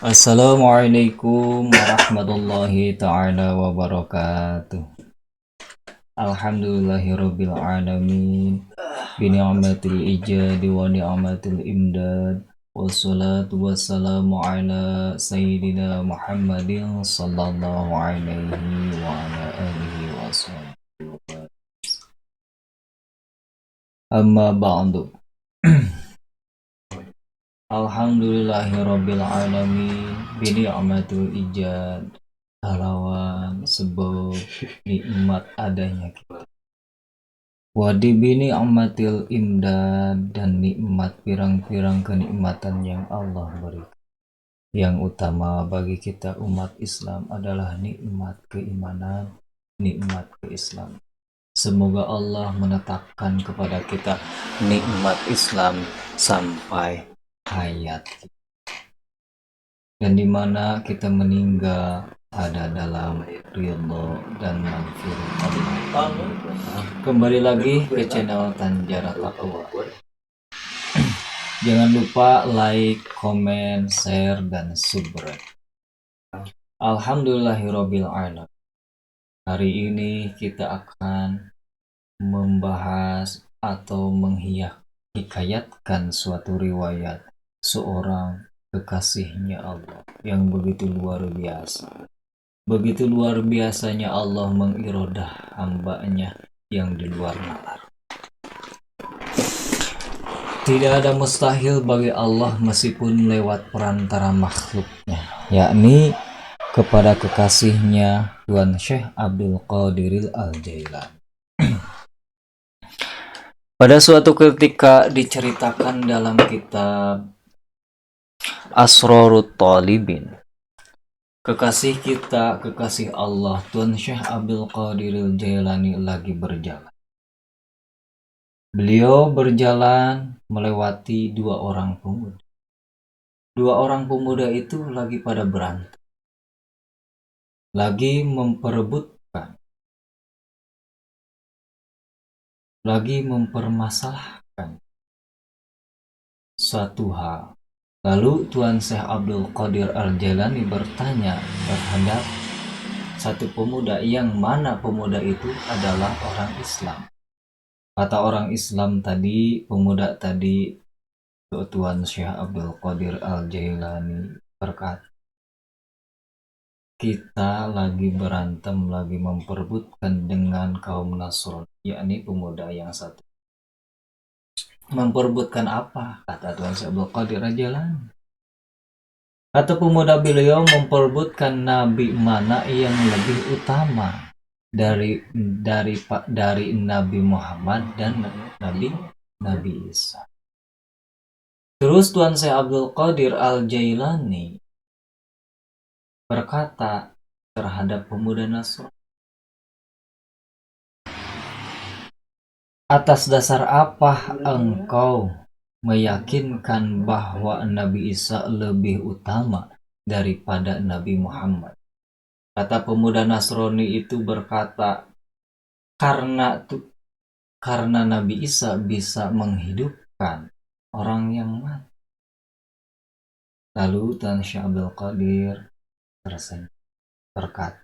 Assalamualaikum warahmatullahi ta'ala wabarakatuh. Alhamdulillahirabbil alamin. Bini'matil ijadi wa ni'matil imdad. Wassalatu wassalamu ala sayyidina Muhammadin sallallahu alaihi wa ala alihi wa amma ba'du. Alhamdulillahirabbil alamin. Bini'matil ijad. Halawan sebab nikmat adanya kita. Wadibini amatil imdad, dan nikmat pirang-pirang kenikmatan yang Allah berikan. Yang utama bagi kita umat Islam adalah nikmat keimanan, nikmat keislaman. Semoga Allah menetapkan kepada kita nikmat Islam sampai hayat. Dan dimana kita meninggal ada dalam ridho dan magfirah Allah. Kembali lagi ke channel Tanjara Taqwa. Jangan lupa like, komen, share, dan subscribe. Alhamdulillahirabbil alamin. Hari ini kita akan membahas atau menghikayatkan suatu riwayat seorang kekasihnya Allah yang begitu luar biasa. Begitu luar biasanya Allah mengirodah hambanya yang di luar nalar. Tidak ada mustahil bagi Allah meskipun lewat perantara makhluknya, yakni kepada kekasihnya Tuan Syekh Abdul Qadir Al-Jailani. Pada suatu ketika diceritakan dalam kitab Asrarut Talibin, kekasih kita, kekasih Allah, Tuan Syekh Abdul Qadir Al-Jailani lagi berjalan. Beliau berjalan melewati dua orang pemuda. Dua orang pemuda itu lagi pada berantem. Lagi memperebutkan. Lagi mempermasalahkan suatu hal. Lalu Tuan Syekh Abdul Qadir Al-Jailani bertanya terhadap satu pemuda, yang mana pemuda itu adalah orang Islam. Kata orang Islam tadi, pemuda tadi, Tuan Syekh Abdul Qadir Al-Jailani berkata, kita lagi berantem, lagi memperebutkan dengan kaum Nasrani, yakni pemuda yang satu. Memperebutkan apa? Kata Tuan Syekh Abdul Qadir Al-Jailani. Kata pemuda beliau, memperebutkan nabi mana yang lebih utama dari Nabi Muhammad dan Nabi Isa. Terus Tuan Syekh Abdul Qadir Al-Jailani berkata terhadap pemuda Nasrani, atas dasar apa engkau meyakinkan bahwa Nabi Isa lebih utama daripada Nabi Muhammad? Kata pemuda Nasrani itu berkata, karena Nabi Isa bisa menghidupkan orang yang mati. Lalu Tuan Syekh Abdul Qadir tersenyum berkata,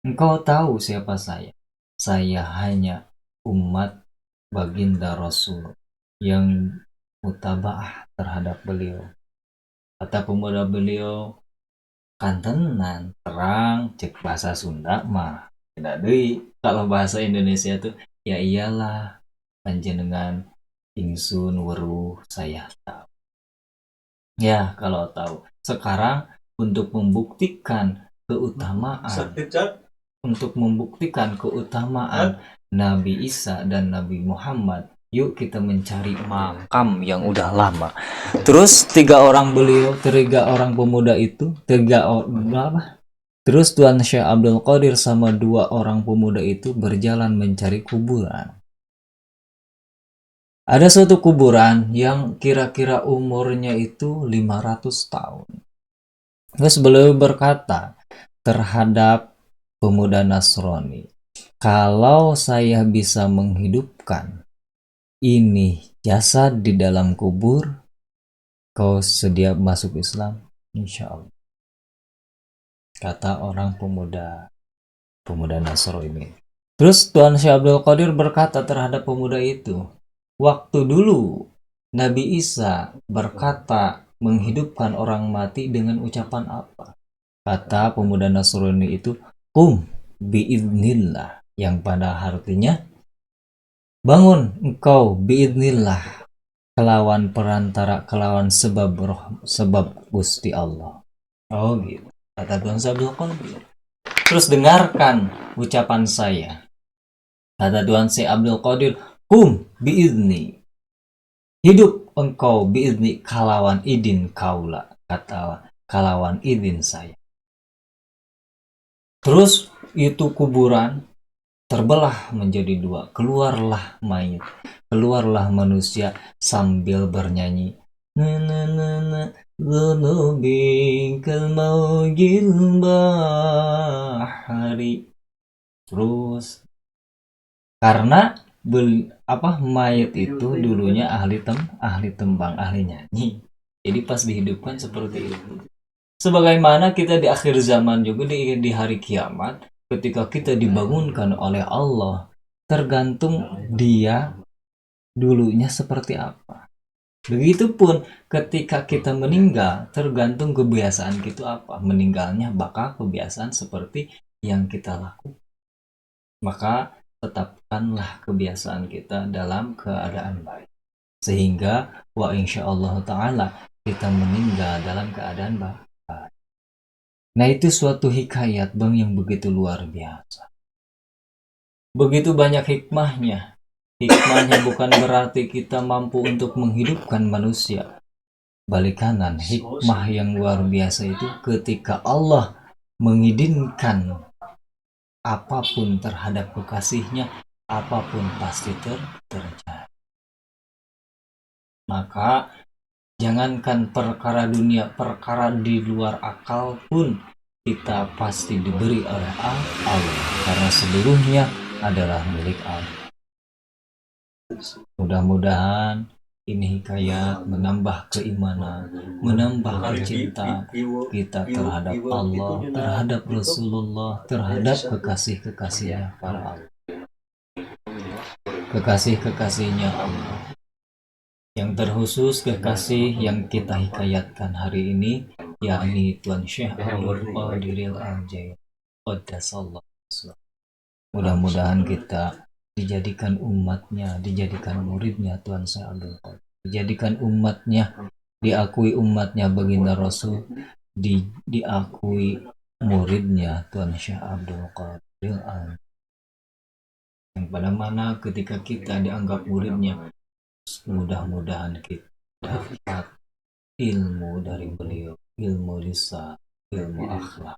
engkau tahu siapa saya? Saya hanya umat baginda Rasul yang mutaba'ah terhadap beliau. Kata pemuda beliau, kantenan terang cek bahasa Sunda mah tidak deui. Kalau bahasa Indonesia tuh ya iyalah, panjenengan ingsun weruh saya tahu. Ya kalau tahu. Sekarang untuk membuktikan keutamaan Nabi Isa dan Nabi Muhammad, yuk kita mencari makam yang udah lama. Terus tiga orang pemuda itu, terus Tuan Syekh Abdul Qadir sama dua orang pemuda itu berjalan mencari kuburan. Ada suatu kuburan yang kira-kira umurnya itu 500 tahun. Terus beliau berkata terhadap pemuda Nasrani, kalau saya bisa menghidupkan ini jasad di dalam kubur, kau sedia masuk Islam? Insya Allah, kata orang pemuda Nasro ini. Terus Tuan Syekh Abdul Qadir berkata terhadap pemuda itu, waktu dulu Nabi Isa berkata menghidupkan orang mati dengan ucapan apa? Kata pemuda Nasrani itu, kum biiznillah, yang pada artinya bangun engkau biiznillah, kelawan perantara, kelawan sebab Gusti Allah. Oh gitu, kata Tuan Syekh Abdul Qadir. Terus dengarkan ucapan saya, kata Tuan Syekh Abdul Qadir, kum biizni, hidup engkau biizni, kalawan idin kaula, kata kalawan idin saya. Terus itu kuburan terbelah menjadi dua, keluarlah mayat, keluarlah manusia sambil bernyanyi, bahari. Terus karena mayat itu dulunya ahli tembang, ahli nyanyi, jadi pas dihidupkan seperti itu. Sebagaimana kita di akhir zaman juga, di hari kiamat, ketika kita dibangunkan oleh Allah, tergantung dia dulunya seperti apa. Begitupun ketika kita meninggal, tergantung kebiasaan kita apa. Meninggalnya bakal kebiasaan seperti yang kita lakukan. Maka tetapkanlah kebiasaan kita dalam keadaan baik, sehingga wa insyaallah ta'ala kita meninggal dalam keadaan baik. Nah, itu suatu hikayat Bang yang begitu luar biasa. Begitu banyak hikmahnya. Hikmahnya bukan berarti kita mampu untuk menghidupkan manusia. Balik kanan, hikmah yang luar biasa itu ketika Allah mengizinkan apapun terhadap kekasihnya, apapun pasti terjadi. Maka jangankan perkara dunia, perkara di luar akal pun kita pasti diberi oleh Allah, karena seluruhnya adalah milik Allah. Mudah-mudahan ini hikayat menambah keimanan, menambah cinta kita terhadap Allah, terhadap Rasulullah, terhadap kekasih-kekasihnya para Allah, kekasih-kekasihnya Allah. Yang terkhusus kekasih yang kita hikayatkan hari ini, yakni Tuan Syekh Abdul Qadir Al-Jailani Qaddasallahu. Mudah-mudahan kita dijadikan umatnya, dijadikan muridnya Tuan Syekh Abdul Qadir, dijadikan umatnya, diakui umatnya baginda Rasul, diakui muridnya Tuan Syekh Abdul Qadir Al-Jailani, yang pada mana ketika kita dianggap muridnya, mudah-mudahan kita dapat ilmu dari beliau, ilmu lisan, ilmu akhlak.